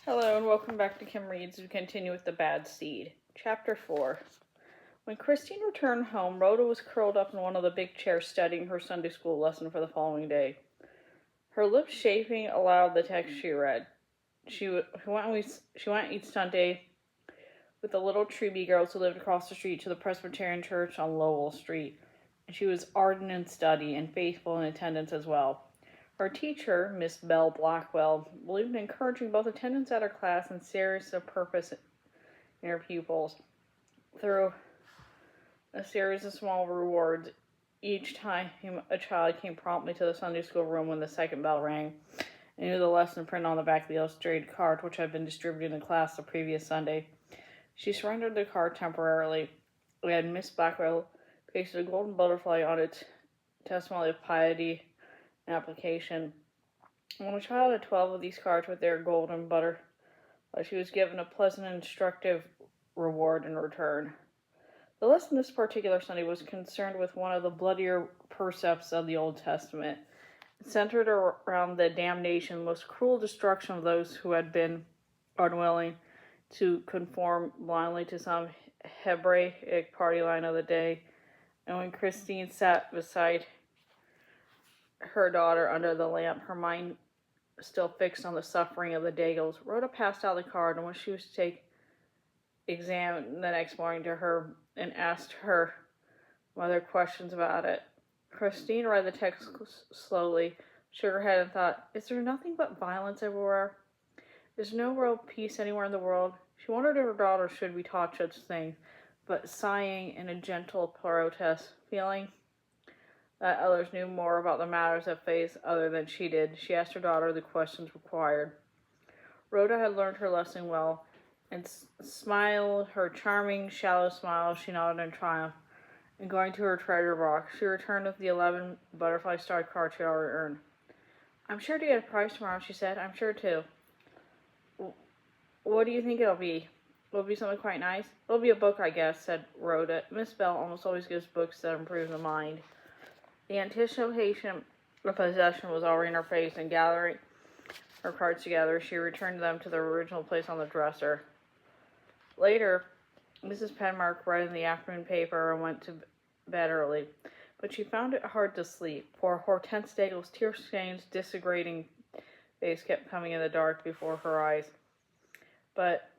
Hello and welcome back to Kim Reads. We continue with The Bad Seed. Chapter 4. When Christine returned home, Rhoda was curled up in one of the big chairs studying her Sunday school lesson for the following day. Her lips shaping aloud the text she read. She went each Sunday with the little Treby girls who lived across the street to the Presbyterian Church on Lowell Street, and she was ardent in study and faithful in attendance as well. Her teacher, Miss Belle Blackwell, believed in encouraging both attendance at her class and serious of purpose in her pupils through a series of small rewards each time a child came promptly to the Sunday school room when the second bell rang and knew the lesson printed on the back of the illustrated card which had been distributed in class the previous Sunday. She surrendered the card temporarily, and Miss Blackwell pasted a golden butterfly on its testimony of piety and application. When a child had 12 of these cards with their golden butterfly, she was given a pleasant and instructive reward in return. The lesson this particular Sunday was concerned with one of the bloodier precepts of the Old Testament. It centered around the damnation, most cruel destruction of those who had been unwilling to conform blindly to some Hebraic party line of the day. And when Christine sat beside her daughter under the lamp, her mind still fixed on the suffering of the Daigles, Rhoda passed out the card, and when she was to take exam the next morning to her and asked her mother questions about it, Christine read the text slowly, shook her head, and thought, "Is there nothing but violence everywhere? There's no real peace anywhere in the world." She wondered if her daughter should be taught such things, but sighing in a gentle protest, feeling that others knew more about the matters of faith other than she did, she asked her daughter the questions required. Rhoda had learned her lesson well, and smiled her charming, shallow smile. She nodded in triumph, and going to her treasure box, she returned with the 11 butterfly-starred cards she had already earned. "I'm sure to get a prize tomorrow," she said. "I'm sure too." "What do you think it'll be?" "Will it be something quite nice?" "It'll be a book, I guess," said Rhoda. Miss Bell almost always gives books that improve the mind. The anticipation of possession was already in her face, and gathering her cards together, she returned them to their original place on the dresser. Later, Mrs. Penmark read in the afternoon paper and went to bed early, but she found it hard to sleep. Poor Hortense Daigle's tear-stained, disintegrating face kept coming in the dark before her eyes. But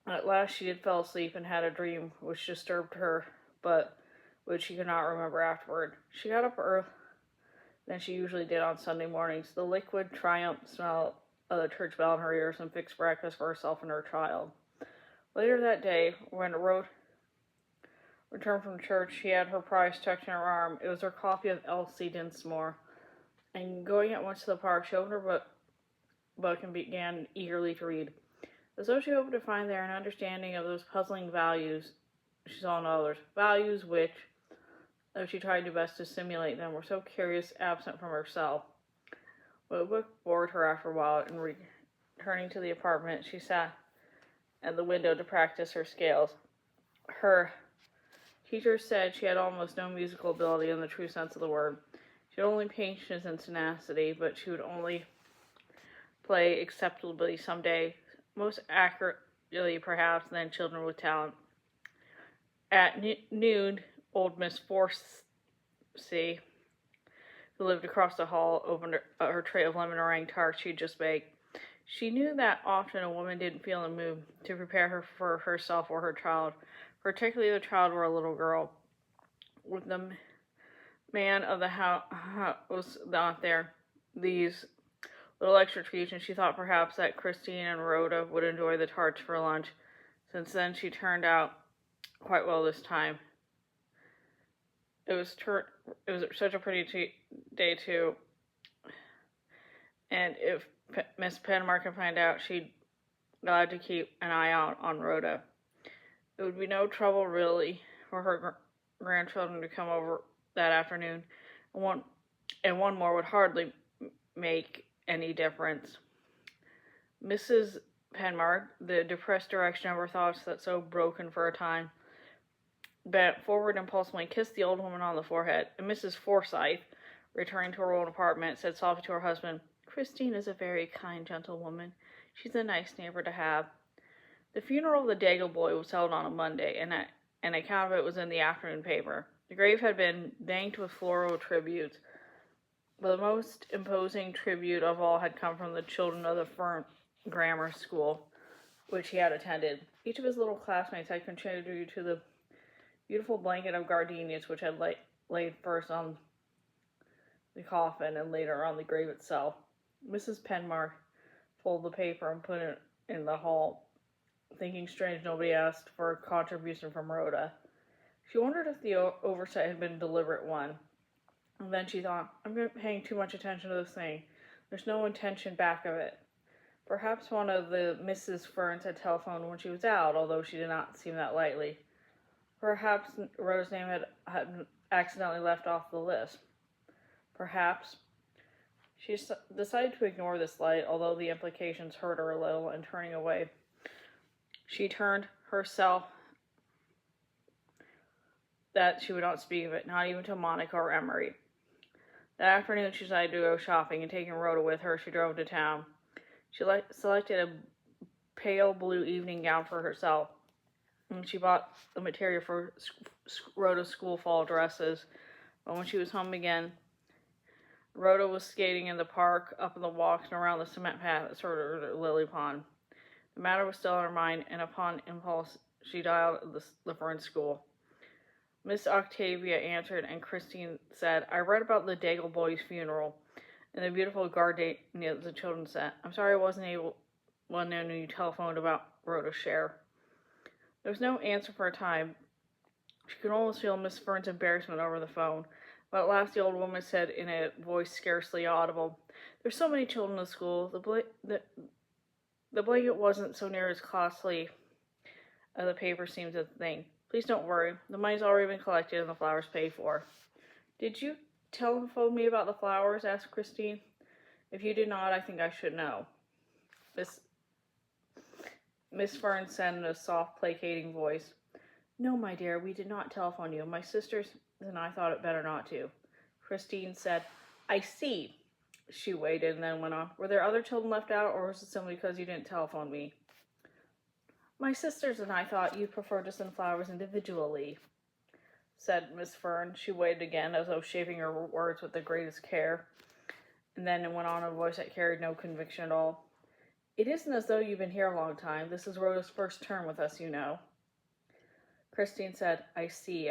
at last she did fall asleep and had a dream which disturbed her, but which she could not remember afterward. She got up earlier than she usually did on Sunday mornings, the liquid triumph smell of the church bell in her ears, and fixed breakfast for herself and her child. Later that day, when Rhoda returned from church, she had her prize tucked in her arm. It was her copy of Elsie Dinsmore, and going at once to the park, she opened her book and began eagerly to read, as though she hoped to find there an understanding of those puzzling values she saw in others, values which, though she tried her best to simulate them, were so curiously absent from herself. But the book bored her after a while, and returning to the apartment, she sat at the window to practice her scales. Her teacher said she had almost no musical ability in the true sense of the word. She had only patience and tenacity, but she would only play acceptably some day, most accurately perhaps than children with talent. At noon, old Miss Forsey, who lived across the hall, opened her tray of lemon meringue tarts she'd just baked. She knew that often a woman didn't feel in the mood to prepare her for herself or her child, particularly if the child were a little girl. With the man of the house was not there, these little extra treats, and she thought perhaps that Christine and Rhoda would enjoy the tarts for lunch, since then she turned out quite well this time. It was such a pretty day too, and if Miss Penmark could find out, she'd glad to keep an eye out on Rhoda. It would be no trouble really for her grandchildren to come over that afternoon, and one more would hardly make any difference. Mrs. Penmark, the depressed direction of her thoughts that so broken for a time, bent forward impulsively and kissed the old woman on the forehead, and Mrs. Forsyth, returning to her own apartment, said softly to her husband, "Christine is a very kind, gentle woman. She's a nice neighbor to have. The funeral of the Daigle boy was held on a Monday, and an account of it was in the afternoon paper. The grave had been banked with floral tributes, but the most imposing tribute of all had come from the children of the Fern Grammar School, which he had attended. Each of his little classmates had contributed to the beautiful blanket of gardenias which had laid first on the coffin and later on the grave itself. Mrs. Penmark folded the paper and put it in the hall, thinking strange nobody asked for a contribution from Rhoda. She wondered if the oversight had been a deliberate one. And then she thought, I'm paying too much attention to this thing. There's no intention back of it. Perhaps one of the Mrs. Ferns had telephoned when she was out, although she did not seem that likely. Perhaps Rhoda's name had accidentally left off the list. Perhaps. She decided to ignore this light, although the implications hurt her a little, and turning away, she turned herself that she would not speak of it, not even to Monica or Emery. That afternoon she decided to go shopping, and taking Rhoda with her, she drove to town. She selected a pale blue evening gown for herself, and she bought the material for Rhoda's school fall dresses. But when she was home again, Rhoda was skating in the park, up in the walks, and around the cement path that skirted Lily Pond. The matter was still in her mind, and upon impulse she dialed the Fern School. Miss Octavia answered, and Christine said, I read about the Daigle boy's funeral and the beautiful gardenia the children sent. I'm sorry I wasn't able when you telephoned about Rhoda's share. There was no answer for a time. She could almost feel Miss Fern's embarrassment over the phone. But at last the old woman said in a voice scarcely audible, There's so many children in the school. The blanket wasn't so near as costly as the paper seems to think. Please don't worry. The money's already been collected and the flowers paid for. Did you telephone me about the flowers? Asked Christine. If you did not, I think I should know. Miss Fern said in a soft, placating voice. No, my dear, we did not telephone you. My sisters and I thought it better not to. Christine said, I see. She waited and then went on. Were there other children left out, or was it simply because you didn't telephone me? My sisters and I thought you'd prefer to send flowers individually, said Miss Fern. She waited again, as though shaping her words with the greatest care, and then went on in a voice that carried no conviction at all. It isn't as though you've been here a long time. This is Rhoda's first term with us, you know. Christine said, I see,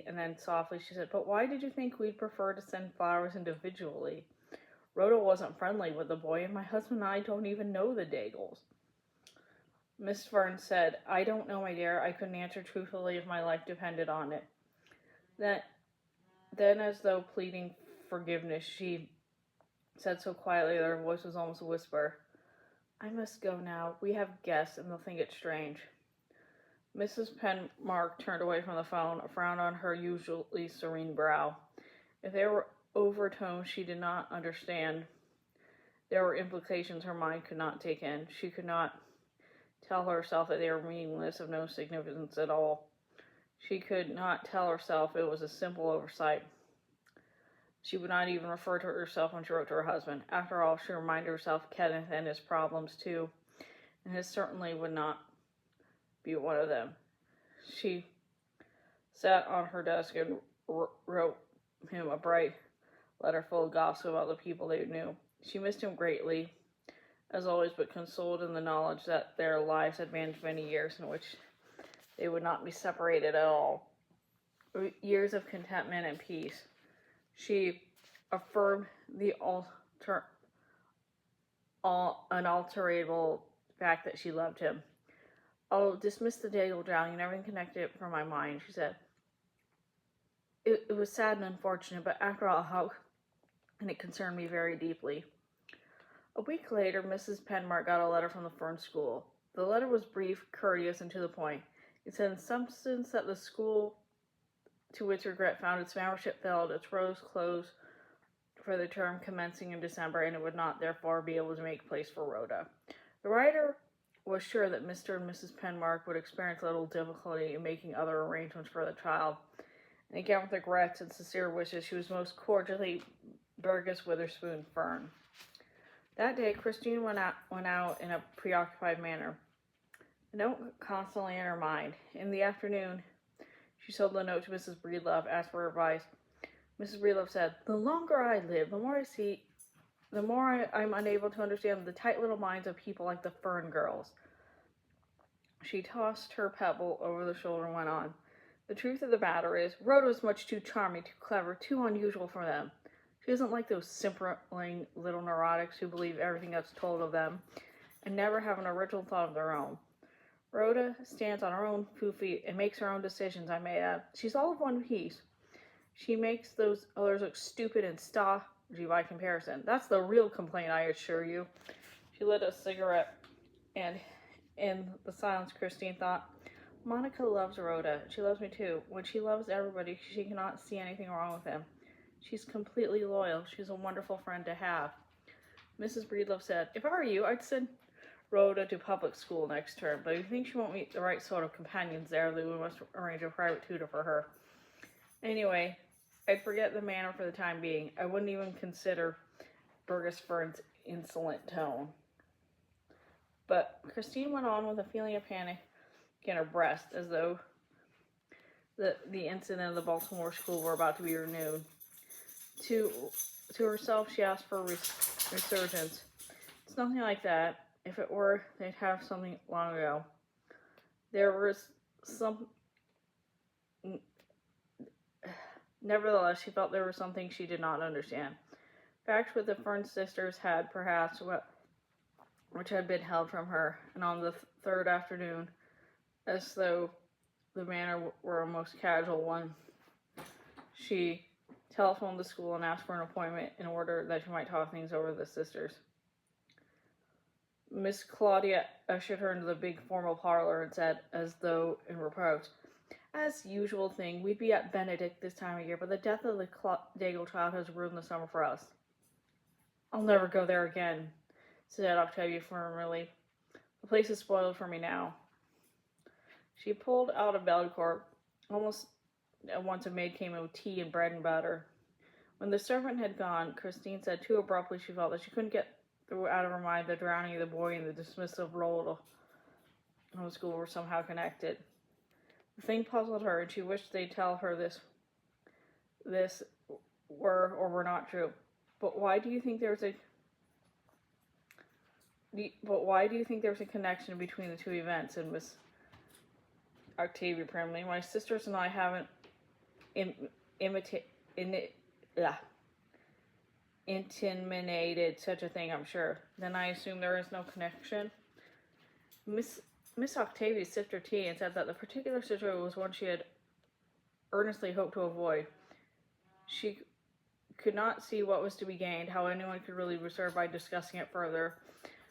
and then softly she said, but why did you think we'd prefer to send flowers individually? Rhoda wasn't friendly with the boy, and my husband and I don't even know the Daigles. Miss Fern said, I don't know, my dear. I couldn't answer truthfully if my life depended on it. Then, as though pleading forgiveness, she said so quietly that her voice was almost a whisper, I must go now. We have guests, and they'll think it strange. Mrs. Penmark turned away from the phone, a frown on her usually serene brow. If there were overtones she did not understand, there were implications her mind could not take in. She could not tell herself that they were meaningless, of no significance at all. She could not tell herself it was a simple oversight. She would not even refer to herself when she wrote to her husband. After all, she reminded herself Kenneth and his problems too, and his certainly would not be one of them. She sat on her desk and wrote him a bright letter full of gossip about the people they knew. She missed him greatly, as always, but consoled in the knowledge that their lives had managed many years in which they would not be separated at all. Years of contentment and peace. She affirmed the unalterable fact that she loved him. I'll dismiss the Daigle drowning and everything connected it from my mind, she said. It was sad and unfortunate, but after all, and it concerned me very deeply. A week later, Mrs. Penmark got a letter from the Fern School. The letter was brief, courteous, and to the point. It said in substance that the school, to its regret, found its membership failed, its rows closed for the term commencing in December, and it would not, therefore, be able to make place for Rhoda. The writer was sure that Mr. and Mrs. Penmark would experience little difficulty in making other arrangements for the child, and again with regrets and sincere wishes, she was most cordially Burgess Witherspoon Fern. That day, Christine went out in a preoccupied manner, a note constantly in her mind. In the afternoon, she sold the note to Mrs. Breedlove, asked for advice. Mrs. Breedlove said, "The longer I live, the more I see, the more I'm unable to understand the tight little minds of people like the Fern girls." She tossed her pebble over the shoulder and went on. "The truth of the matter is, Rhoda is much too charming, too clever, too unusual for them. She isn't like those simpering little neurotics who believe everything that's told of them and never have an original thought of their own. Rhoda stands on her own 2 feet and makes her own decisions, I may add. She's all of one piece. She makes those others look stupid and stodgy by comparison. That's the real complaint, I assure you." She lit a cigarette, and in the silence, Christine thought, "Monica loves Rhoda. She loves me too. When she loves everybody, she cannot see anything wrong with him. She's completely loyal. She's a wonderful friend to have." Mrs. Breedlove said, "If I were you, I'd send Rhoda to public school next term, but if you think she won't meet the right sort of companions there, then we must arrange a private tutor for her. Anyway, I'd forget the manner for the time being. I wouldn't even consider Burgess Fern's insolent tone." But Christine went on with a feeling of panic in her breast, as though the incident of the Baltimore school were about to be renewed. To herself, she asked for resurgence. "It's nothing like that. If it were, they'd have something long ago." There was some... Nevertheless, she felt there was something she did not understand. Facts with the Fern sisters had, perhaps, which had been held from her, and on the third afternoon, as though the manner were a most casual one, she telephoned the school and asked for an appointment in order that she might talk things over with the sisters. Miss Claudia ushered her into the big formal parlor and said, as though in reproach, "As usual thing, we'd be at Benedict this time of year, but the death of the Claude Daigle child has ruined the summer for us." "I'll never go there again," said Octavia firmly. "The place is spoiled for me now." She pulled out of Belcourt. Almost at once a maid came in with tea and bread and butter. When the servant had gone, Christine said too abruptly she felt that she couldn't get out of her mind the drowning of the boy and the dismissal of Roald from the school were somehow connected. The thing puzzled her, and she wished they'd tell her this were or were not true. But why do you think there was a connection between the two events?" said Miss Octavia primly. "My sisters and I haven't intimated such a thing, I'm sure." "Then I assume there is no connection?" Miss Octavia sipped her tea and said that the particular situation was one she had earnestly hoped to avoid. She could not see what was to be gained, how anyone could really be served by discussing it further.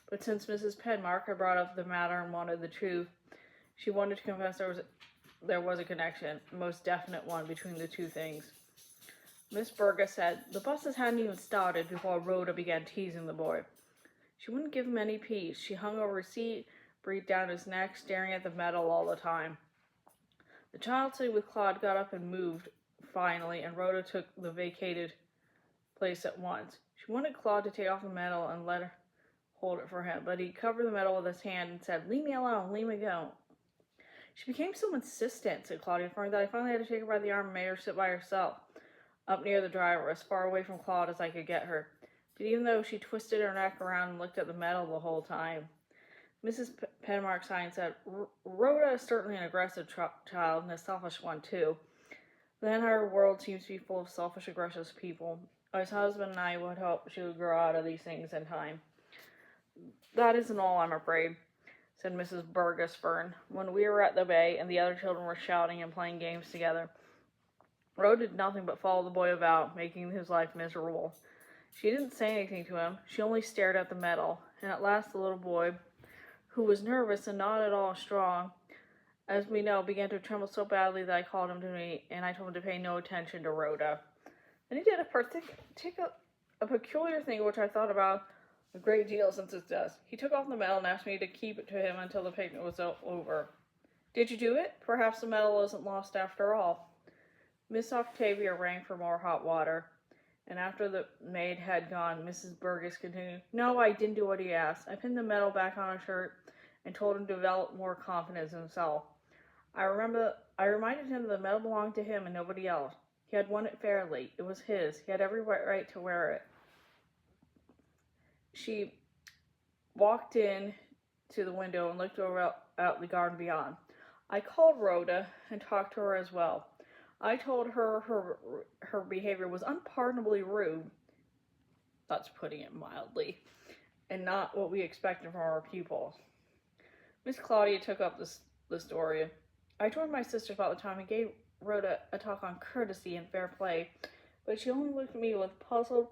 But since Mrs. Penmark had brought up the matter and wanted the truth, she wanted to confess there was a connection, a most definite one, between the two things. Miss Burgess said, "The buses hadn't even started before Rhoda began teasing the boy. She wouldn't give him any peace. She hung over his seat, breathed down his neck, staring at the metal all the time. The child sitting with Claude got up and moved, finally, and Rhoda took the vacated place at once. She wanted Claude to take off the medal and let her hold it for him, but he covered the medal with his hand and said, 'Leave me alone, leave me go.' She became so insistent," said Claudia Fern, "that I finally had to take her by the arm and made her sit by herself, up near the driver, as far away from Claude as I could get her. But even though she twisted her neck around and looked at the medal the whole time." Mrs. Penmark sighed and said, "Rhoda is certainly an aggressive child, and a selfish one, too. Then our world seems to be full of selfish, aggressive people. My husband and I would hope she would grow out of these things in time." "That isn't all, I'm afraid," said Mrs. Burgess Fern. "When we were at the bay, and the other children were shouting and playing games together, Rhoda did nothing but follow the boy about, making his life miserable. She didn't say anything to him. She only stared at the medal. And at last the little boy, who was nervous and not at all strong, as we know, began to tremble so badly that I called him to me, and I told him to pay no attention to Rhoda. And he did a peculiar thing which I thought about a great deal since it does. He took off the medal and asked me to keep it to him until the picnic was over. Did you do it? Perhaps the medal isn't lost after all." Miss Octavia rang for more hot water, And after the maid had gone, Mrs. Burgess continued, "No, I didn't do what he asked. I pinned the medal back on his shirt and told him to develop more confidence in himself. I reminded him the medal belonged to him and nobody else. He had won it fairly. It was his. He had every right to wear it." She walked in to the window and looked over out the garden beyond. "I called Rhoda and talked to her as well. I told her her behavior was unpardonably rude," that's putting it mildly, "and not what we expected from our pupils." Miss Claudia took up the story. "I told my sister about the time I gave Rhoda a talk on courtesy and fair play, but she only looked at me with puzzled,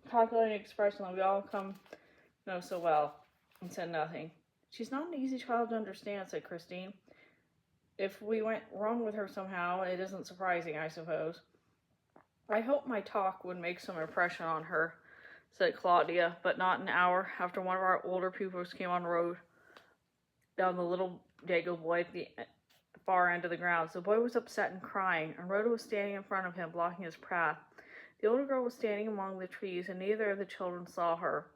calculating expression that we all come to know so well, and said nothing." "She's not an easy child to understand," said Christine. "If we went wrong with her somehow, it isn't surprising, I suppose." "I hope my talk would make some impression on her," said Claudia, but not an hour after one of our older pupils came on the road down the little Daigle boy at the far end of the grounds. The boy was upset and crying, and Rhoda was standing in front of him, blocking his path. The older girl was standing among the trees, and neither of the children saw her.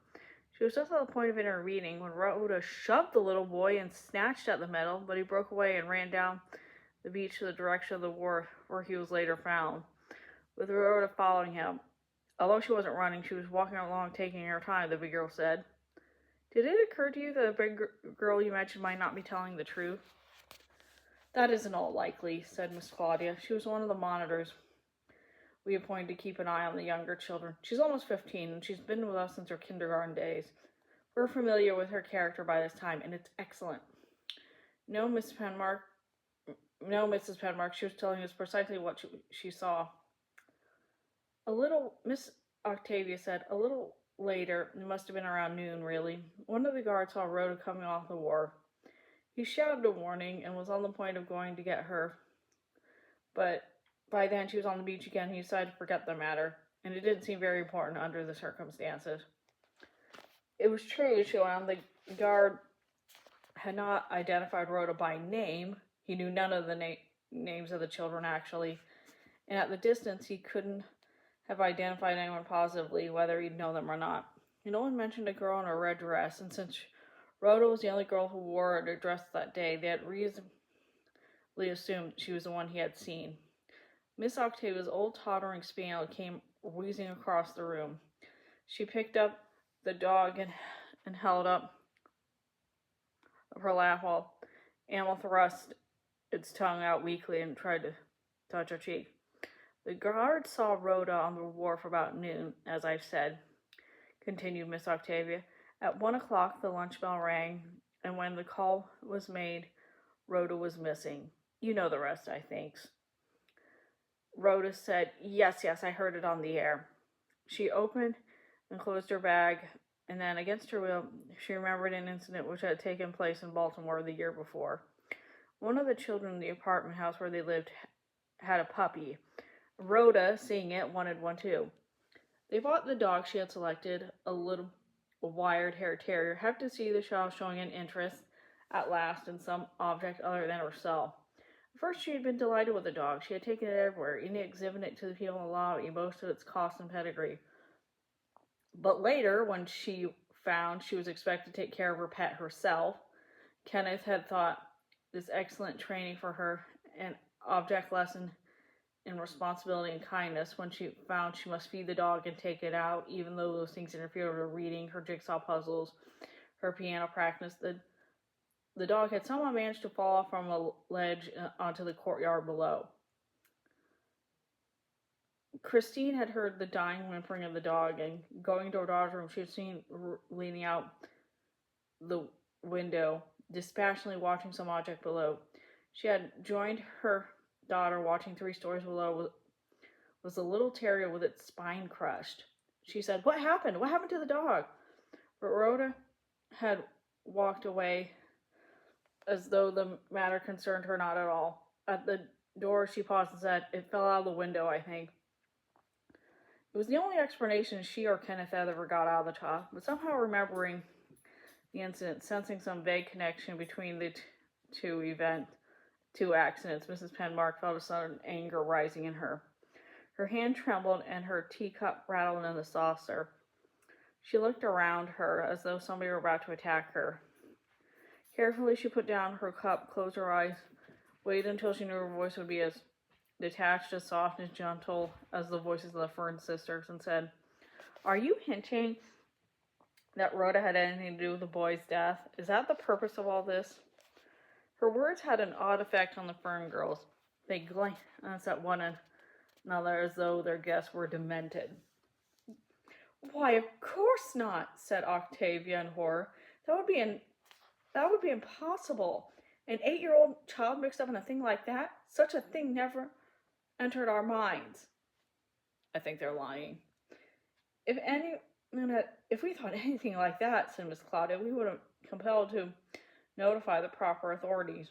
She was just at the point of intervening when Rhoda shoved the little boy and snatched at the medal, but he broke away and ran down the beach to the direction of the wharf where he was later found, with Rhoda following him. Although she wasn't running, she was walking along taking her time, the big girl said. "Did it occur to you that the big girl you mentioned might not be telling the truth?" "That isn't all likely," said Miss Claudia. "She was one of the monitors we appointed to keep an eye on the younger children. She's almost 15, and she's been with us since her kindergarten days. We're familiar with her character by this time, and it's excellent." No, Mrs. Penmark, she was telling us precisely what she saw." Miss Octavia said, "A little later, it must have been around noon, really, one of the guards saw Rhoda coming off the wharf. He shouted a warning and was on the point of going to get her, but by then she was on the beach again. He decided to forget the matter, and it didn't seem very important under the circumstances." It was true, she went on, the guard had not identified Rhoda by name. He knew none of the names of the children, actually, and at the distance he couldn't have identified anyone positively, whether he'd know them or not. He only mentioned a girl in a red dress, and since Rhoda was the only girl who wore a dress that day, they had reasonably assumed she was the one he had seen. Miss Octavia's old tottering spaniel came wheezing across the room. She picked up the dog and held up her lap while Animal thrust its tongue out weakly and tried to touch her cheek. "The guard saw Rhoda on the wharf about noon, as I've said," continued Miss Octavia. "At 1 o'clock the lunch bell rang, and when the call was made, Rhoda was missing. You know the rest, I think." Rhoda said, Yes, I heard it on the air." She opened and closed her bag, and then, against her will, she remembered an incident which had taken place in Baltimore the year before. One of the children in the apartment house where they lived had a puppy. Rhoda, seeing it, wanted one too. They bought the dog she had selected, a little wired-haired terrier, happy to see the child showing an interest, at last, in some object other than herself. At first she had been delighted with the dog. She had taken it everywhere, even exhibiting it to the people in the lobby, boasted its cost and pedigree. But later, when she found she was expected to take care of her pet herself, Kenneth had thought this excellent training for her, an object lesson in responsibility and kindness. When she found she must feed the dog and take it out, even though those things interfered with her reading, her jigsaw puzzles, her piano practice, the dog had somehow managed to fall off from a ledge onto the courtyard below. Christine had heard the dying whimpering of the dog, and going to her daughter's room, she had seen leaning out the window, dispassionately watching some object below. She had joined her daughter, watching 3 stories below was a little terrier with its spine crushed. She said, What happened? What happened to the dog?" But Rhoda had walked away as though the matter concerned her not at all. At the door, she paused and said, "It fell out of the window, I think." It was the only explanation she or Kenneth had ever got out of the child, but somehow remembering the incident, sensing some vague connection between the two accidents, Mrs. Penmark felt a sudden anger rising in her. Her hand trembled and her teacup rattled in the saucer. She looked around her as though somebody were about to attack her. Carefully, she put down her cup, closed her eyes, waited until she knew her voice would be as detached, as soft, and gentle as the voices of the Fern sisters, and said, "Are you hinting that Rhoda had anything to do with the boy's death? Is that the purpose of all this?" Her words had an odd effect on the Fern girls. They glanced at one another as though their guests were demented. "Why, of course not," said Octavia in horror. That would be impossible. An 8-year-old child mixed up in a thing like that? Such a thing never entered our minds. "I think they're lying." If we thought anything like that," said Miss Claudia, "we would have compelled to notify the proper authorities."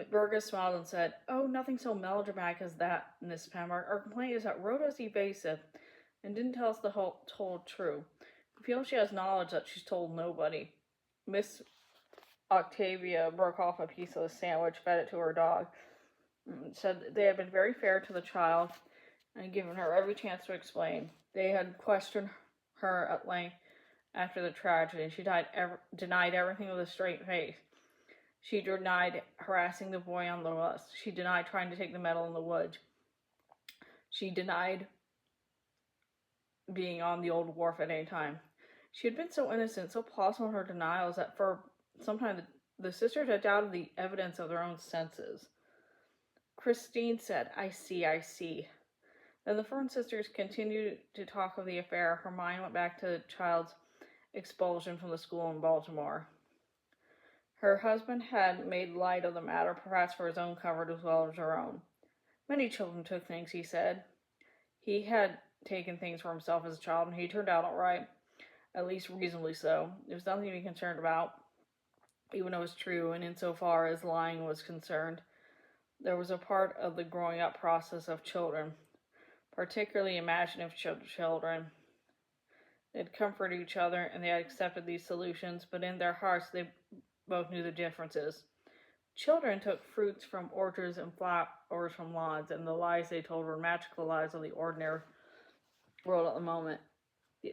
Burgess smiled and said, "Oh, nothing so melodramatic as that, Miss Pembroke. Our complaint is that Rhoda's evasive and didn't tell us the whole truth. We feel she has knowledge that she's told nobody." Miss Octavia broke off a piece of the sandwich, fed it to her dog, and said they had been very fair to the child and given her every chance to explain. They had questioned her at length after the tragedy. She denied everything with a straight face. She denied harassing the boy on the bus. She denied trying to take the medal in the woods. She denied being on the old wharf at any time. She had been so innocent, so plausible in her denials, that for some time the sisters had doubted the evidence of their own senses. Christine said, I see. Then the Fern sisters continued to talk of the affair. Her mind went back to the child's expulsion from the school in Baltimore. Her husband had made light of the matter, perhaps for his own comfort as well as her own. Many children took things, he said. He had taken things for himself as a child, and he turned out all right, at least reasonably so. There was nothing to be concerned about, even though it was true, and insofar as lying was concerned. There was a part of the growing up process of children, particularly imaginative children. They had comforted each other, and they had accepted these solutions, but in their hearts they both knew the differences. Children took fruits from orchards and flowers from lawns, and the lies they told were magical lies of the ordinary world at the moment.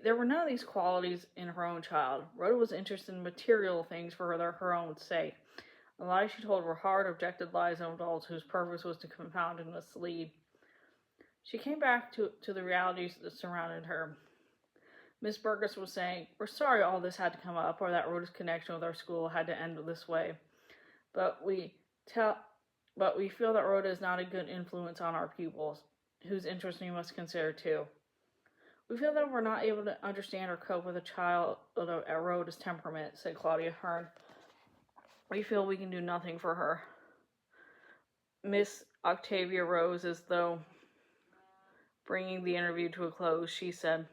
There were none of these qualities in her own child. Rhoda was interested in material things for her own sake. The lies she told were hard, objective lies of adults whose purpose was to confound and mislead. She came back to the realities that surrounded her. Miss Burgess was saying, "We're sorry all this had to come up, or that Rhoda's connection with our school had to end this way. But we feel that Rhoda is not a good influence on our pupils, whose interests we must consider too. We feel that we're not able to understand or cope with a child of Rhoda's temperament," said Claudia Hearn. "We feel we can do nothing for her." Miss Octavia rose as though bringing the interview to a close. She said,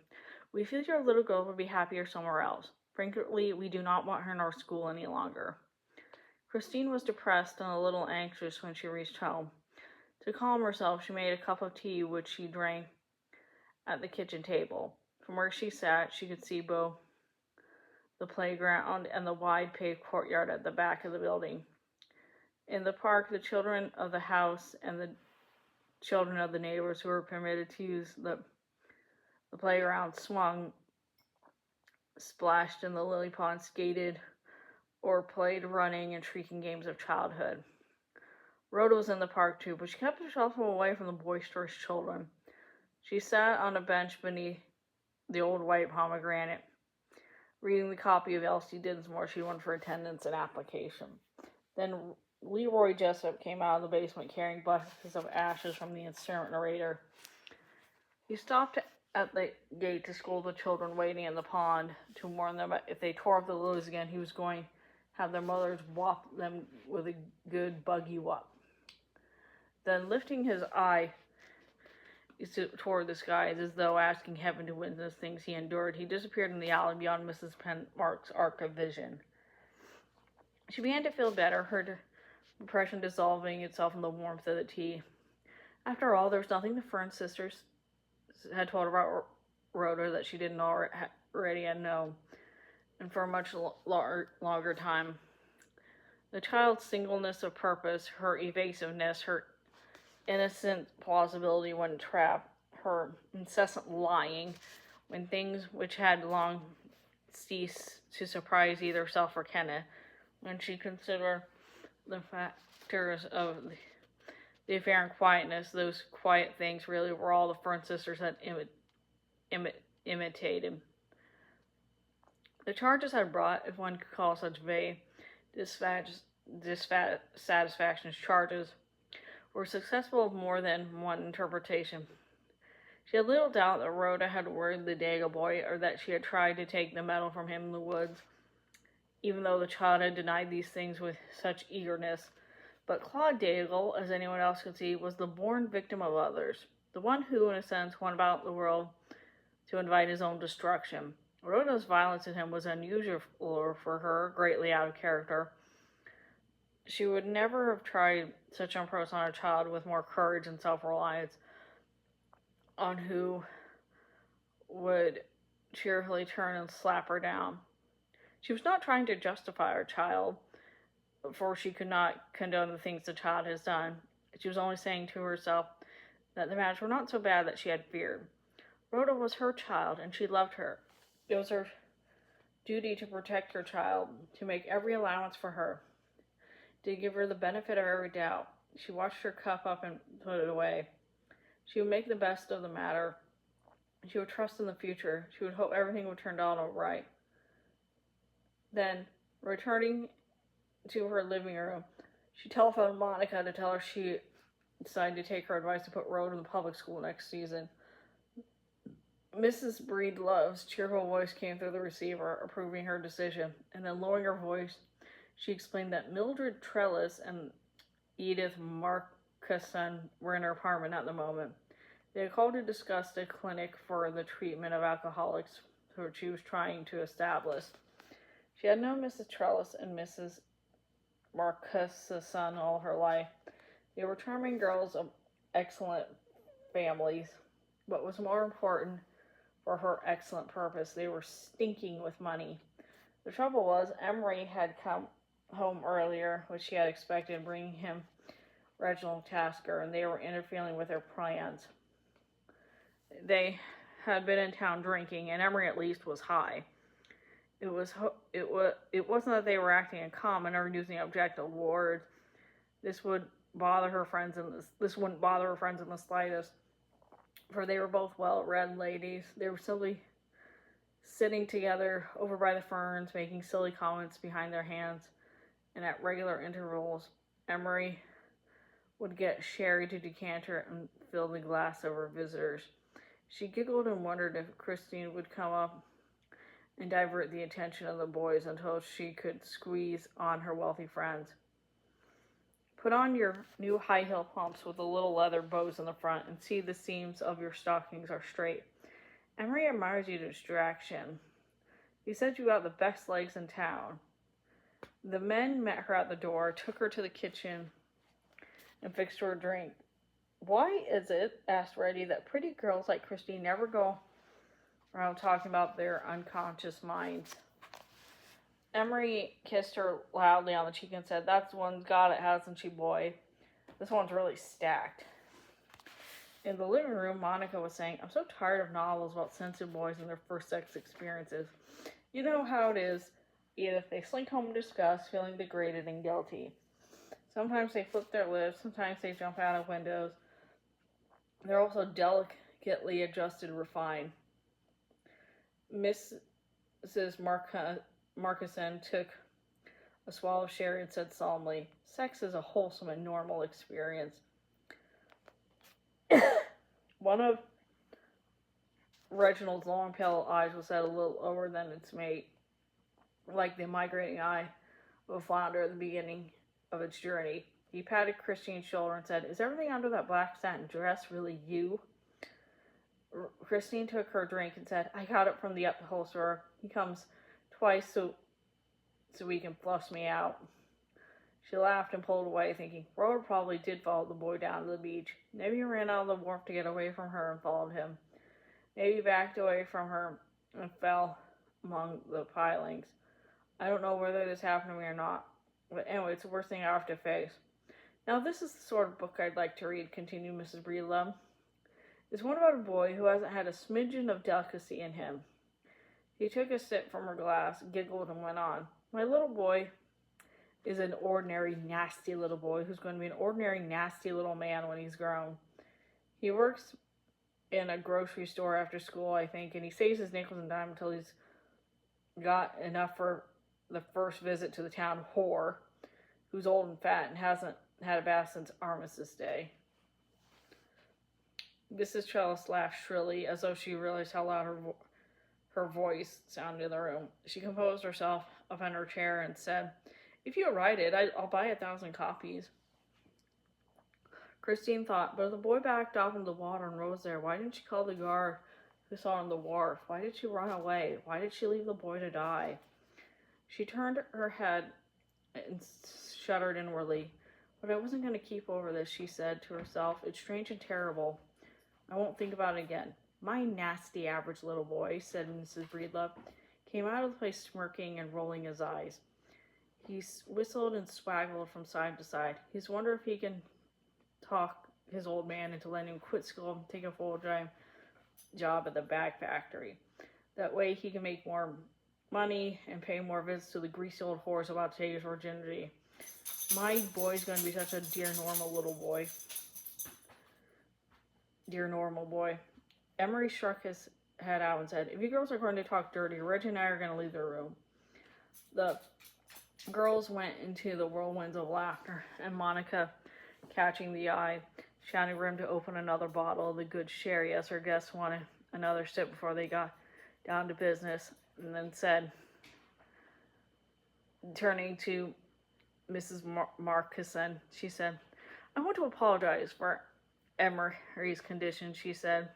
"We feel your little girl will be happier somewhere else. Frankly, we do not want her in our school any longer." Christine was depressed and a little anxious when she reached home. To calm herself, she made a cup of tea, which she drank at the kitchen table. From where she sat, she could see both the playground and the wide paved courtyard at the back of the building. In the park, the children of the house and the children of the neighbors who were permitted to use the playground swung, splashed in the lily pond, skated, or played running and shrieking games of childhood. Rhoda was in the park too, but she kept herself away from the boisterous children. She sat on a bench beneath the old white pomegranate, reading the copy of Elsie Dinsmore she wanted for attendance and application. Then Leroy Jessup came out of the basement carrying buckets of ashes from the incinerator. He stopped at the gate to scold the children waiting in the pond, to warn them that if they tore up the lilies again, he was going to have their mothers whop them with a good buggy whop. Then, lifting his eye toward the skies, as though asking heaven to witness things he endured, he disappeared in the alley beyond Mrs. Penmark's arc of vision. She began to feel better, her depression dissolving itself in the warmth of the tea. After all, there was nothing the Fern sisters had told about Rhoda that she didn't already know, and for a much longer time. The child's singleness of purpose, her evasiveness, her innocent plausibility wouldn't trap her incessant lying when things which had long ceased to surprise either self or Kenneth, when she considered the factors of the affair in quietness, those quiet things really were all the Fern sisters had imitated. The charges had brought, if one could call such vague dissatisfaction as charges, were successful of more than one interpretation. She had little doubt that Rhoda had worried the Daigle boy, or that she had tried to take the medal from him in the woods, even though the child had denied these things with such eagerness. But Claude Daigle, as anyone else could see, was the born victim of others, the one who, in a sense, went about the world to invite his own destruction. Rhoda's violence in him was unusual for her, greatly out of character. She would never have tried such an approach on a child with more courage and self-reliance, on who would cheerfully turn and slap her down. She was not trying to justify her child, for she could not condone the things the child has done. She was only saying to herself that the matters were not so bad that she had feared. Rhoda was her child, and she loved her. It was her duty to protect her child, to make every allowance for her, to give her the benefit of every doubt. She watched her cup up and put it away. She would make the best of the matter. She would trust in the future. She would hope everything would turn out all right. Then, returning to her living room, she telephoned Monica to tell her she decided to take her advice to put Rhoda in the public school next season. Mrs. Breedlove's cheerful voice came through the receiver, approving her decision, and then lowering her voice, she explained that Mildred Trellis and Edith Markison were in her apartment at the moment. They had called to discuss a clinic for the treatment of alcoholics, which she was trying to establish. She had known Mrs. Trellis and Mrs. Markison all her life. They were charming girls of excellent families, but was more important for her excellent purpose, they were stinking with money. The trouble was, Emery had come home earlier, which she had expected, bringing him Reginald Tasker, and they were interfering with their plans. They had been in town drinking, and Emery at least was high. It wasn't that they were acting in common or using objective words. This wouldn't bother her friends in the slightest, for they were both well-read ladies. They were simply sitting together over by the ferns, making silly comments behind their hands, and at regular intervals, Emery would get sherry to decanter and fill the glass of her visitors. She giggled and wondered if Christine would come up and divert the attention of the boys until she could squeeze on her wealthy friends. Put on your new high heel pumps with the little leather bows in the front and see the seams of your stockings are straight. Emery admires you to distraction. He said you got the best legs in town. The men met her at the door, took her to the kitchen, and fixed her a drink. Why is it, asked Reddy, that pretty girls like Christine never go around talking about their unconscious minds? Emery kissed her loudly on the cheek and said, "That's one's got it, hasn't she, boy? This one's really stacked." In the living room, Monica was saying, "I'm so tired of novels about sensitive boys and their first sex experiences. You know how it is, Edith. They slink home in disgust, feeling degraded and guilty. Sometimes they flip their lips, sometimes they jump out of windows. They're also delicately adjusted, refined." Mrs. Markison took a swallow of sherry and said solemnly, "Sex is a wholesome and normal experience." One of Reginald's long pale eyes was set a little lower than its mate, like the migrating eye of a flounder at the beginning of its journey. He patted Christine's shoulder and said, "Is everything under that black satin dress really you?" Christine took her drink and said, "I got it from the upholsterer. He comes twice so he can flush me out." She laughed and pulled away, thinking, Rhoda probably did follow the boy down to the beach. Maybe he ran out of the wharf to get away from her and followed him. Maybe he backed away from her and fell among the pilings. I don't know whether this happened to me or not, but anyway, it's the worst thing I have to face. Now this is the sort of book I'd like to read, continued Mrs. Breedlove. It's one about a boy who hasn't had a smidgen of delicacy in him. He took a sip from her glass, giggled, and went on. My little boy is an ordinary, nasty little boy who's going to be an ordinary, nasty little man when he's grown. He works in a grocery store after school, I think, and he saves his nickels and dimes until he's got enough for the first visit to the town whore, who's old and fat and hasn't had a bath since Armistice Day. Mrs. Trellis laughed shrilly, as though she realized how loud her voice sounded in the room. She composed herself up in her chair and said, "If you write it, I'll buy 1,000 copies." Christine thought, but if the boy backed off into the water and rose there, why didn't she call the guard who saw him on the wharf? Why did she run away? Why did she leave the boy to die? She turned her head and shuddered inwardly. But I wasn't going to keep over this, she said to herself. It's strange and terrible. I won't think about it again. My nasty average little boy, said Mrs. Breedlove, came out of the place smirking and rolling his eyes. He whistled and swaggled from side to side. He's wondered if he can talk his old man into letting him quit school and take a full-time job at the bag factory. That way he can make more money and pay more visits to the greasy old whores about to take his virginity. My boy's going to be such a dear normal little boy. Dear normal boy. Emery struck his head out and said, if you girls are going to talk dirty, Reggie and I are going to leave the room. The girls went into the whirlwinds of laughter, and Monica, catching the eye, shouting for him to open another bottle of the good sherry as her guests wanted another sip before they got down to business, and then said, turning to Mrs. Markison, she said, I want to apologize for Emery's condition, she said.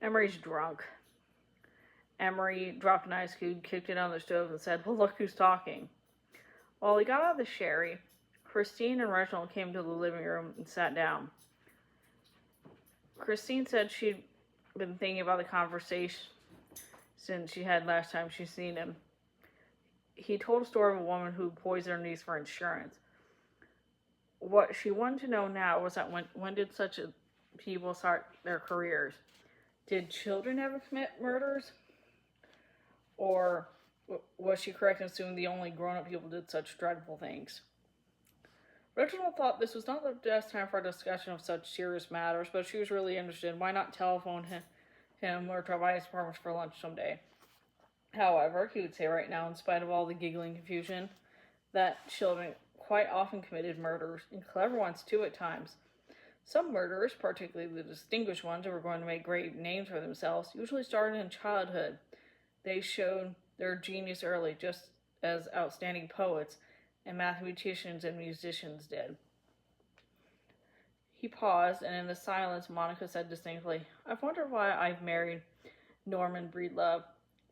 Emery's drunk. Emery dropped an ice cube, kicked it on the stove, and said, well, look who's talking. While he got out of the sherry, Christine and Reginald came to the living room and sat down. Christine said she'd been thinking about the conversation since she had last time she'd seen him. He told a story of a woman who poisoned her niece for insurance. What she wanted to know now was that when did such people start their careers? Did children ever commit murders? Or was she correct in assuming the only grown-up people did such dreadful things? Reginald thought this was not the best time for a discussion of such serious matters, but she was really interested. Why not telephone him or try by his apartment for lunch someday? However, he would say right now, in spite of all the giggling confusion, that children quite often committed murders, and clever ones too at times. Some murderers, particularly the distinguished ones who were going to make great names for themselves, usually started in childhood. They showed their genius early, just as outstanding poets and mathematicians and musicians did. He paused, and in the silence, Monica said distinctly, I've wondered why I've married Norman Breedlove.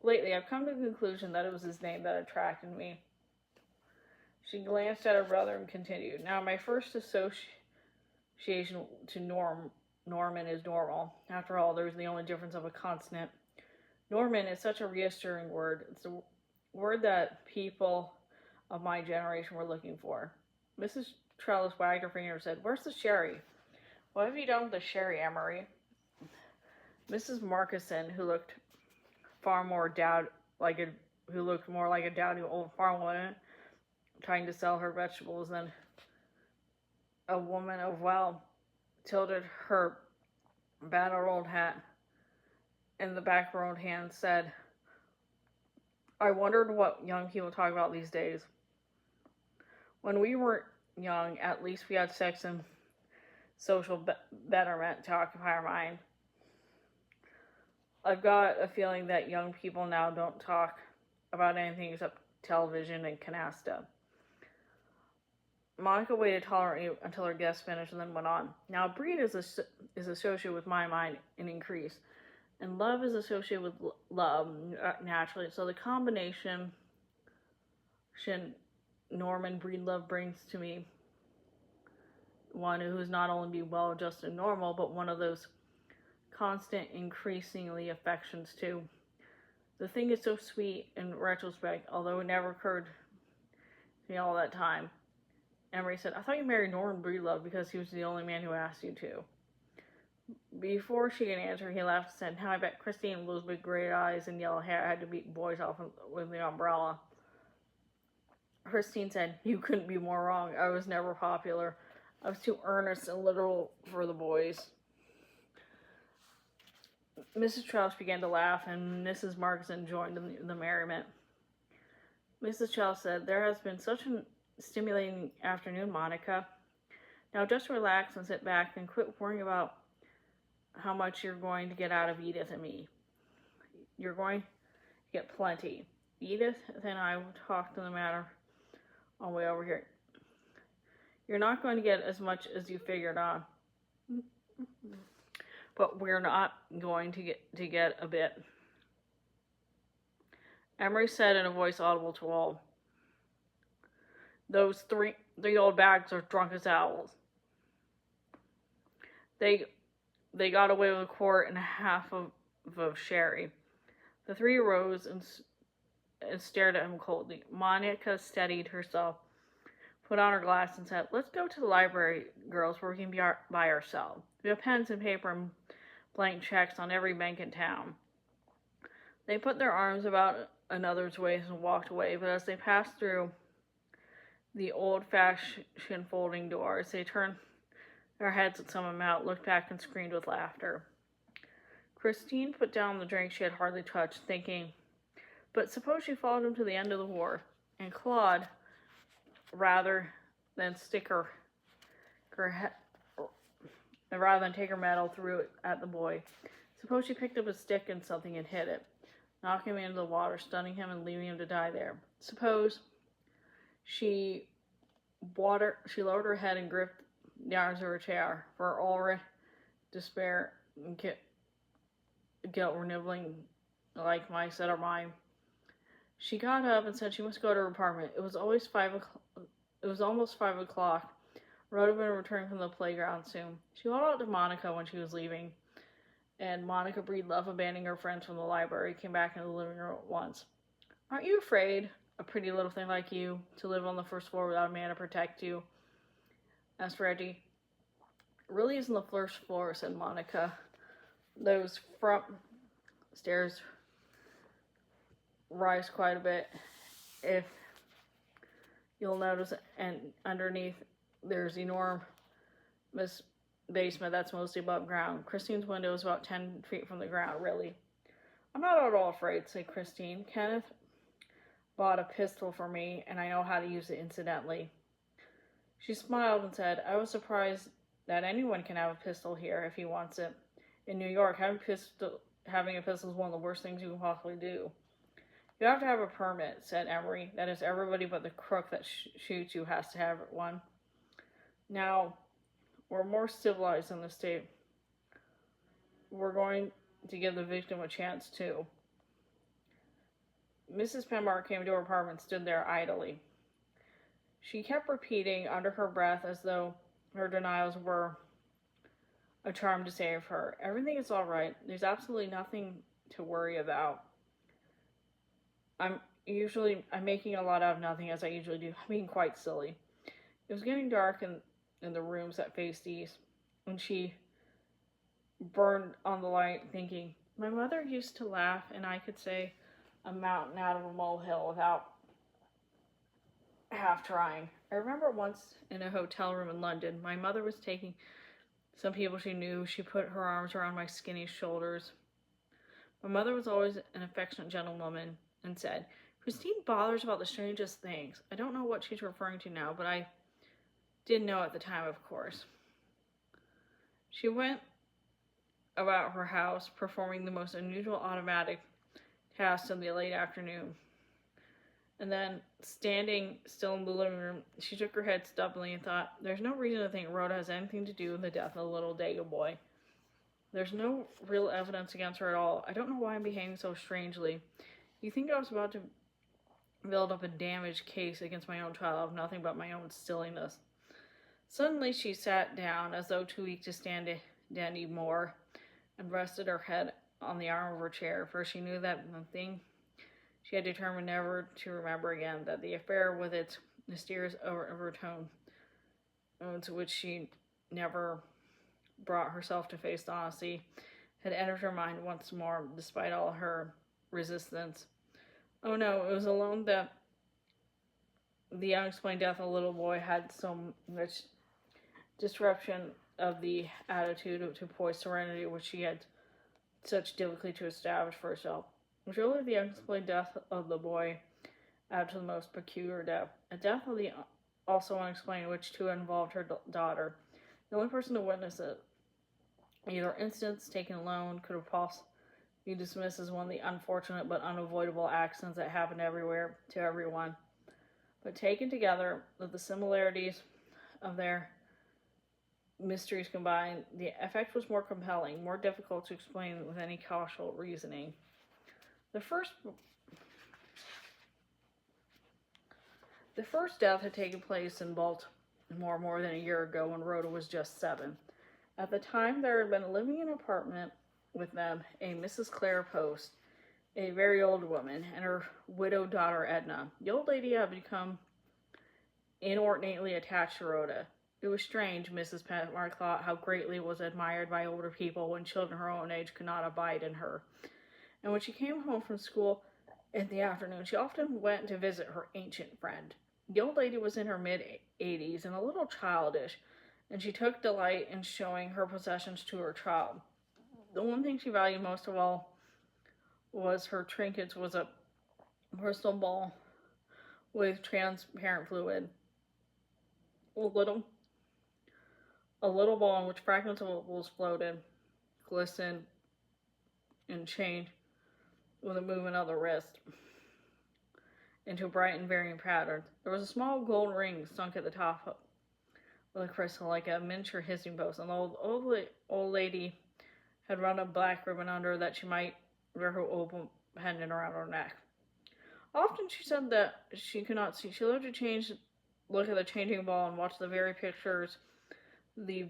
Lately, I've come to the conclusion that it was his name that attracted me. She glanced at her brother and continued, now my first association to Norman is normal. After all, there's the only difference of a consonant. Norman is such a reassuring word. It's a word that people of my generation were looking for. Mrs. Trellis wagged her finger and said, where's the sherry? What have you done with the sherry, Emery? Mrs. Markison, who looked more like a dowdy old farm woman trying to sell her vegetables than a woman of wealth, tilted her battered old hat in the back of her own hand, said, I wondered what young people talk about these days. When we were young, at least we had sex and social betterment to occupy our mind. I've got a feeling that young people now don't talk about anything except television and canasta. Monica waited tolerantly until her guest finished and then went on. Now, breed is associated with my mind in increase, and love is associated with love, naturally. So the combination Norman Breedlove brings to me, one who is not only well-adjusted and normal, but one of those constant, increasingly affections too. The thing is so sweet in retrospect, although it never occurred to me all that time. Emery said, I thought you married Norman Breedlove because he was the only man who asked you to. Before she could answer, he laughed and said, Now I bet Christine with those big gray eyes and yellow hair had to beat boys off with the umbrella. Christine said, You couldn't be more wrong. I was never popular. I was too earnest and literal for the boys. Mrs. Trellis began to laugh, and Mrs. Markson joined in the merriment. Mrs. Trellis said, There has been such a stimulating afternoon, Monica. Now just relax and sit back and quit worrying about how much you're going to get out of Edith and me. You're going to get plenty. Edith and I will talk to the matter on the way over here. You're not going to get as much as you figured on. But we're not going to get a bit. Emery said in a voice audible to all, Those three old bags are drunk as owls. They got away with a quart and a half of sherry. The three rose and stared at him coldly. Monica steadied herself, put on her glass, and said, Let's go to the library, girls, where we can be by ourselves. We have pens and paper and blank checks on every bank in town. They put their arms about another's waist and walked away, but as they passed through the old-fashioned folding doors, they turned their heads at some amount, looked back, and screamed with laughter. Christine put down the drink she had hardly touched, thinking, But suppose she followed him to the end of the wharf, and Claude, rather than take her medal, threw it at the boy. Suppose she picked up a stick and something and hit it, knocking him into the water, stunning him, and leaving him to die there. Suppose she lowered her head and gripped the arms of her chair, for all her despair and guilt were nibbling like mice at her mind. She got up and said she must go to her apartment. It was almost 5 o'clock. Rhoda would return from the playground soon. She called out to Monica when she was leaving, and Monica Breedlove, abandoning her friends from the library, came back into the living room at once. Aren't you afraid, a pretty little thing like you, to live on the first floor without a man to protect you? Asked Reggie. It really isn't the first floor, said Monica. Those front stairs rise quite a bit. If you'll notice, and underneath there's enormous basement that's mostly above ground. Christine's window is about 10 feet from the ground, really. I'm not at all afraid, said Christine. Kenneth bought a pistol for me, and I know how to use it incidentally. She smiled and said, I was surprised that anyone can have a pistol here if he wants it. In New York, having a pistol is one of the worst things you can possibly do. You have to have a permit, said Emery. That is, everybody but the crook that shoots you has to have one. Now, we're more civilized in the state. We're going to give the victim a chance, too. Mrs. Penmark came to her apartment and stood there idly. She kept repeating under her breath, as though her denials were a charm to save her, Everything is all right. There's absolutely nothing to worry about. I'm making a lot out of nothing, as I usually do. I'm being quite silly. It was getting dark in the rooms that faced east, and she burned on the light, thinking, My mother used to laugh, and I could say a mountain out of a molehill without half trying. I remember once in a hotel room in London, my mother was taking some people she knew. She put her arms around my skinny shoulders. My mother was always an affectionate gentlewoman and said, Christine bothers about the strangest things. I don't know what she's referring to now, but I didn't know at the time, of course. She went about her house, performing the most unusual automatic tasks in the late afternoon. And then, standing still in the living room, she shook her head stubbornly and thought, There's no reason to think Rhoda has anything to do with the death of the little Daigle boy. There's no real evidence against her at all. I don't know why I'm behaving so strangely. You think I was about to build up a damaged case against my own child of nothing but my own silliness. Suddenly she sat down, as though too weak to stand any more, and rested her head on the arm of her chair, for she knew that the thing she had determined never to remember again, that the affair with its mysterious overtone to which she never brought herself to face the honesty, had entered her mind once more, despite all her resistance. Oh no, it was alone that the unexplained death of the little boy had so much disruption of the attitude to poised serenity which she had such difficulty to establish for herself. Surely the unexplained death of the boy added to the most peculiar death. A death of the also unexplained, which too involved her daughter. The only person to witness it, either instance taken alone, could have possibly be dismissed as one of the unfortunate but unavoidable accidents that happen everywhere to everyone. But taken together with the similarities of their mysteries combined, the effect was more compelling, more difficult to explain with any causal reasoning. The first death had taken place in Baltimore more than a year ago when Rhoda was just 7. At the time, there had been living in an apartment with them a Mrs. Claire Post, a very old woman, and her widowed daughter Edna. The old lady had become inordinately attached to Rhoda. It was strange, Mrs. Petmore thought, how greatly was admired by older people when children her own age could not abide in her. And when she came home from school in the afternoon, she often went to visit her ancient friend. The old lady was in her mid-80s and a little childish, and she took delight in showing her possessions to her child. The one thing she valued most of all was her trinkets was a crystal ball with transparent fluid. A little ball in which fragments of opals floated, glistened, and changed with a movement of the wrist into bright and varying patterns. There was a small gold ring sunk at the top of the crystal like a miniature hissing post, and the old lady had run a black ribbon under that she might wear her opal pendant around her neck. Often she said that she could not see. She loved to look at the changing ball and watch the very pictures the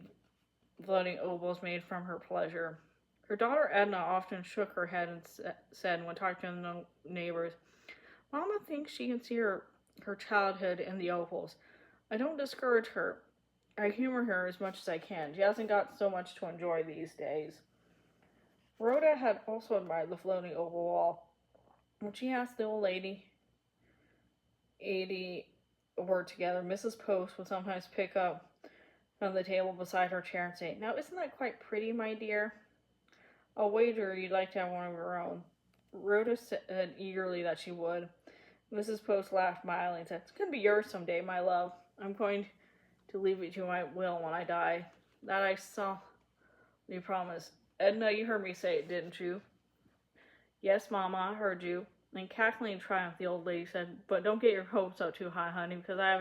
floating opals made from her pleasure. Her daughter Edna often shook her head and said, when talking to the neighbors, Mama thinks she can see her childhood in the opals. I don't discourage her. I humor her as much as I can. She hasn't got so much to enjoy these days. Rhoda had also admired the floating opal wall. When she asked the old lady, 80 were together, Mrs. Post would sometimes pick up from the table beside her chair and say, Now, isn't that quite pretty, my dear? I'll wager you'd like to have one of your own. Rhoda said eagerly that she would. Mrs. Post laughed mildly and said, It's going to be yours someday, my love. I'm going to leave it to my will when I die. That I solemnly promise. Edna, you heard me say it, didn't you? Yes, Mama, I heard you. And cackling in triumph, the old lady said, But don't get your hopes up too high, honey, because I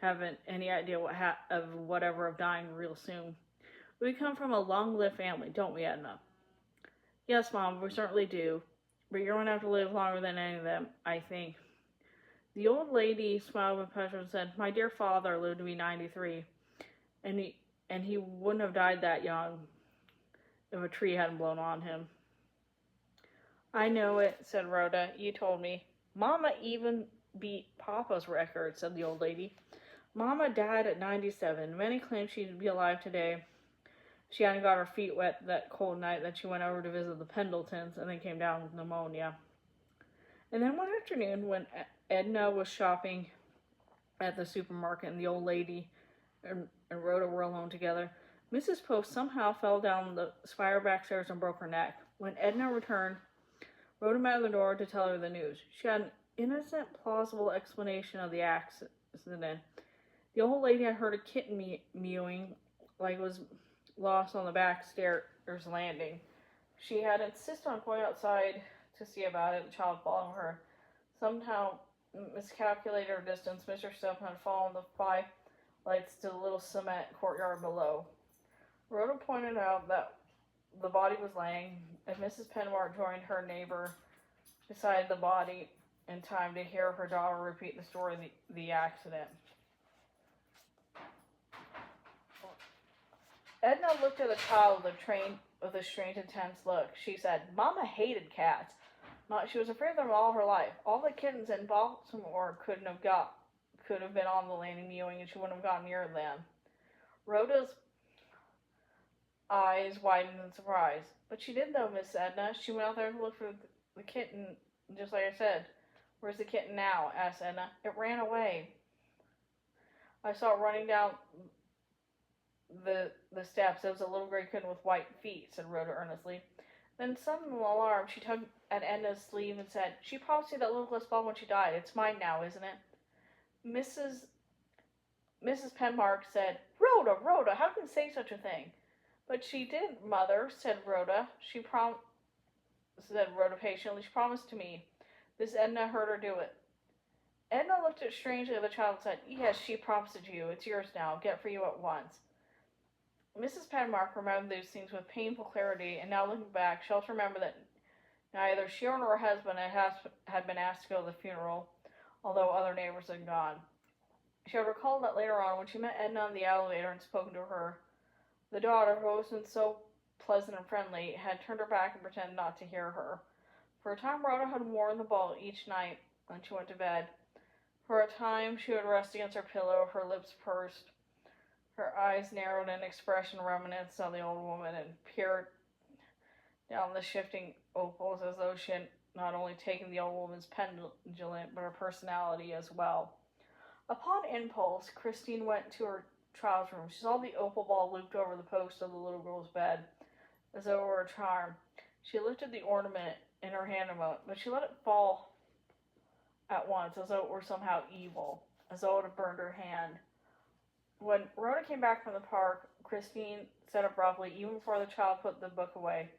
haven't any idea whatever of dying real soon. We come from a long-lived family, don't we, Edna? Yes, Mom, we certainly do. But you're going to have to live longer than any of them, I think. The old lady smiled with pleasure and said, My dear father lived to be 93, and he wouldn't have died that young if a tree hadn't blown on him. I know it, said Rhoda. You told me. Mama even beat Papa's record, said the old lady. Mama died at 97. Many claim she'd be alive today. She hadn't got her feet wet that cold night that she went over to visit the Pendletons and then came down with pneumonia. And then one afternoon when Edna was shopping at the supermarket and the old lady and Rhoda were alone together, Mrs. Post somehow fell down the spiral back stairs and broke her neck. When Edna returned, Rhoda met at the door to tell her the news. She had an innocent, plausible explanation of the accident. The old lady had heard a kitten mewing like it was lost on the back stairs landing. She had insisted on going outside to see about it, the child following her. Somehow, miscalculated her distance. Mr. Stephen had fallen the 5 lights to the little cement courtyard below. Rhoda pointed out that the body was laying, and Mrs. Penmore joined her neighbor beside the body in time to hear her daughter repeat the story of the accident. Edna looked at the child with a strange, intense look. She said, Mama hated cats. She was afraid of them all her life. All the kittens in Baltimore couldn't have got could have been on the landing mewing and she wouldn't have gone near them. Rhoda's eyes widened in surprise. But she did though, Miss Edna. She went out there to look for the kitten, just like I said. Where's the kitten now? Asked Edna. It ran away. I saw it running down the steps. It was a little gray kitten with white feet, said Rhoda earnestly. Then, suddenly alarmed, she tugged at Edna's sleeve and said, She promised me that little glass ball when she died. It's mine now, isn't it? Mrs. Penmark said, Rhoda, how can you say such a thing? But she didn't, Mother, said Rhoda. Said Rhoda patiently. She promised to me. This Edna heard her do it. Edna looked at strangely at the child and said, Yes, she promised it to you. It's yours now. Get for you at once. Mrs. Penmark remembered these things with painful clarity, and now looking back, she also remembered that neither she nor her husband had been asked to go to the funeral, although other neighbors had gone. She had recalled that later on, when she met Edna in the elevator and spoken to her, the daughter, who was so pleasant and friendly, had turned her back and pretended not to hear her. For a time, Rhoda had worn the ball each night when she went to bed. For a time, she would rest against her pillow, her lips pursed, her eyes narrowed in expression reminiscent of the old woman, and peered down the shifting opals as though she had not only taken the old woman's pendulum, but her personality as well. Upon impulse, Christine went to her child's room. She saw the opal ball looped over the post of the little girl's bed, as though it were a charm. She lifted the ornament in her hand a moment, but she let it fall at once, as though it were somehow evil, as though it had burned her hand. When Rhoda came back from the park, Christine said abruptly, even before the child put the book away,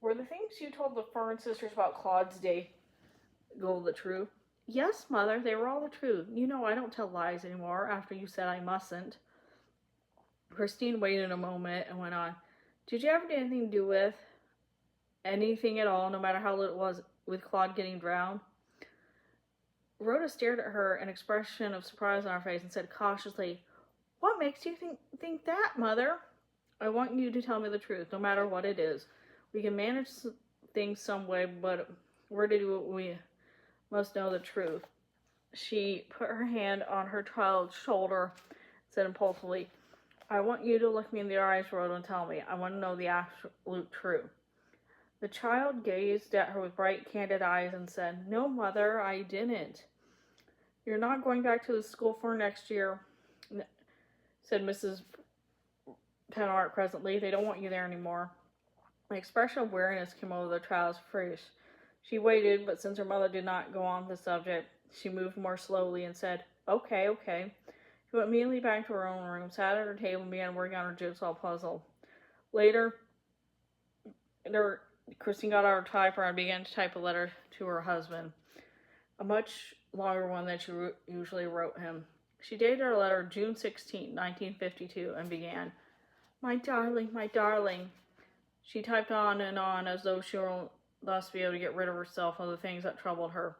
Were the things you told the Fern sisters about Claude Daigle the truth? Yes, Mother, they were all the truth. You know I don't tell lies anymore after you said I mustn't. Christine waited a moment and went on, Did you ever do anything to do with anything at all, no matter how little it was, with Claude getting drowned? Rhoda stared at her, an expression of surprise on her face, and said cautiously, What makes you think that, Mother? I want you to tell me the truth, no matter what it is. We can manage things some way, but we're to do what we must know the truth. She put her hand on her child's shoulder, said impulsively, I want you to look me in the eyes, Rhoda, and tell me. I want to know the absolute truth. The child gazed at her with bright, candid eyes and said, No, Mother, I didn't. You're not going back to the school for next year, said Mrs. Penmark presently. They don't want you there anymore. An expression of weariness came over the child's face. She waited, but since her mother did not go on the subject, she moved more slowly and said, Okay. She went immediately back to her own room, sat at her table, and began working on her jigsaw puzzle. Later, Christine got out her typewriter and began to type a letter to her husband, a much longer one than she usually wrote him. She dated her letter June 16, 1952, and began, My darling. She typed on and on as though she would thus be able to get rid of herself of the things that troubled her.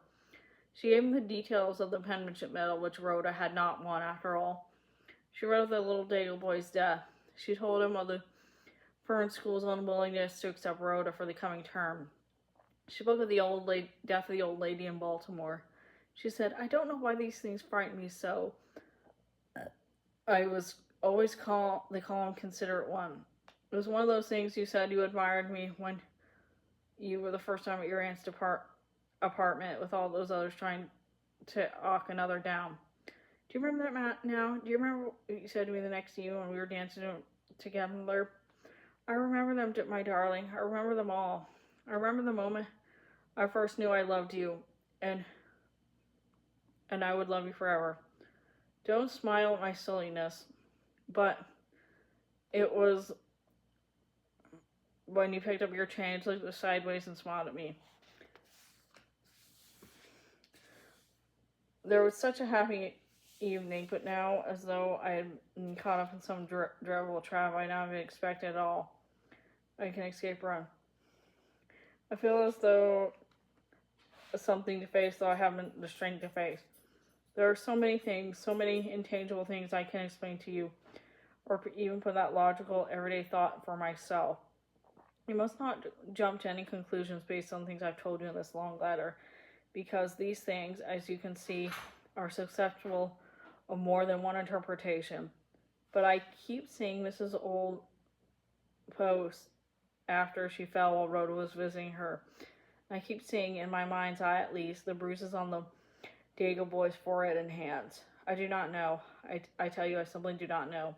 She gave him the details of the penmanship medal, which Rhoda had not won after all. She wrote of the little Daigle boy's death. She told him of the Fern School's unwillingness to accept Rhoda for the coming term. She spoke of the death of the old lady in Baltimore. She said, I don't know why these things frighten me so. I was always the calm, considerate one. It was one of those things you said you admired me when you were the first time at your aunt's apartment with all those others trying to knock another down. Do you remember that, Matt, now? Do you remember what you said to me the next evening when we were dancing together? I remember them, my darling. I remember them all. I remember the moment I first knew I loved you, and I would love you forever. Don't smile at my silliness, but it was when you picked up your change, looked sideways, and smiled at me. There was such a happy evening, but now, as though I had been caught up in some dreadful trap I now haven't expected at all, I can escape run. I feel as though something to face, though I haven't the strength to face. There are so many things, so many intangible things I can't explain to you, or even put that logical, everyday thought for myself. You must not jump to any conclusions based on things I've told you in this long letter, because these things, as you can see, are susceptible of more than one interpretation. But I keep seeing Mrs. Old post after she fell while Rhoda was visiting her. I keep seeing, in my mind's eye at least, the bruises on the Daigle boy's forehead and hands. I do not know. I tell you, I simply do not know.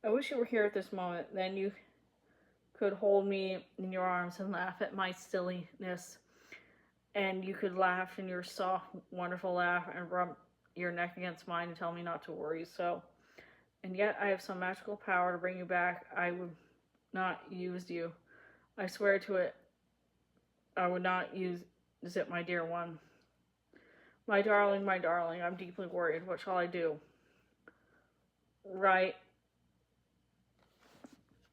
I wish you were here at this moment. Then you could hold me in your arms and laugh at my silliness. And you could laugh in your soft, wonderful laugh and rub your neck against mine and tell me not to worry. So, and yet I have some magical power to bring you back. I would not use you. I swear to it, I would not use it, my dear one. My darling, I'm deeply worried. What shall I do? Write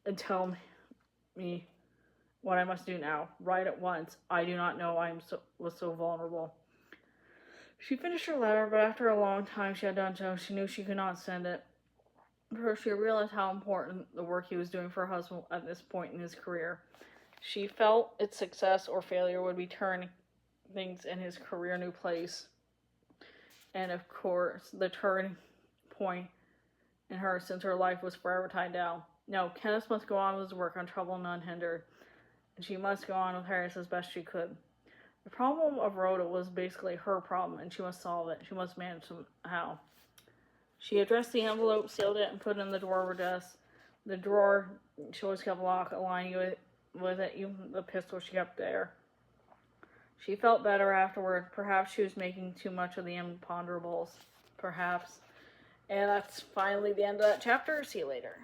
and tell me what I must do now. Write at once. I do not know. Was so vulnerable. She finished her letter, but after a long time she had done so, she knew she could not send it. First, she realized how important the work he was doing for her husband at this point in his career. She felt its success or failure would be turning things in his career a new place. And of course, the turning point in her, since her life was forever tied down. No, Kenneth must go on with his work untroubled and unhindered, and she must go on with Harris as best she could. The problem of Rhoda was basically her problem, and she must solve it. She must manage somehow. She addressed the envelope, sealed it, and put it in the drawer of her desk. The drawer, she always kept locked, aligning with it, even the pistol she kept there. She felt better afterward. Perhaps she was making too much of the imponderables. Perhaps. And that's finally the end of that chapter. See you later.